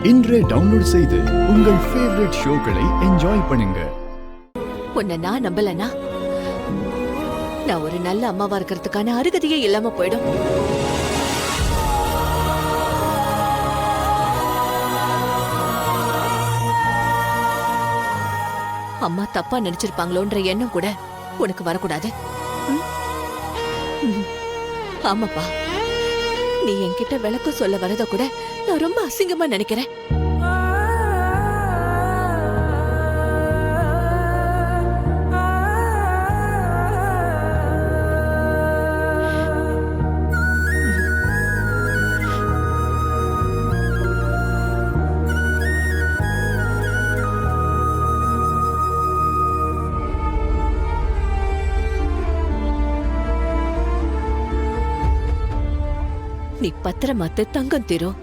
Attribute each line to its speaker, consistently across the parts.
Speaker 1: இன்றே டவுன்லோட் செய்து உங்கள் ஃபேவரட் ஷோக்களை என்ஜாய் பண்ணுங்க.
Speaker 2: உன்னை நான் நம்பலனா நான் ஒரு நல்ல அம்மாவா இருக்கிறதுக்கான அருகதையே இல்லாம போயிடும். அம்மா தப்பா நினைச்சிருப்பாங்களோன்ற எண்ணம் கூட உனக்கு வரக்கூடாது. ஆமாப்பா, நீ என்கிட்ட விளக்கு சொல்ல வரத கூட நான் ரொம்ப அசிங்கமா நினைக்கிறேன். நீ பத்திரமாத்து தங்கம் தீரும்.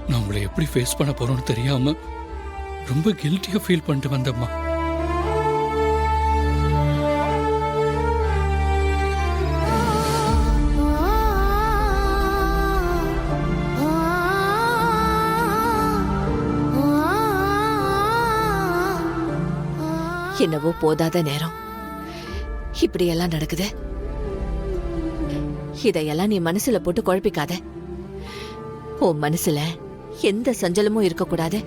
Speaker 3: நான் உங்களை எப்படி ஃபேஸ் பண்ண போறோம்னு தெரியாம ரொம்ப கில்ட்டியா ஃபீல் பண்ணிட்டு வந்தம்மா.
Speaker 2: என்னவோ போதாத நேரம் இப்படியெல்லாம் நடக்குது. இதையெல்லாம் நீ மனசுல போட்டு குழப்பிக்காத. உன் மனசுல எந்த சஞ்சலமும் இருக்கக்கூடாது.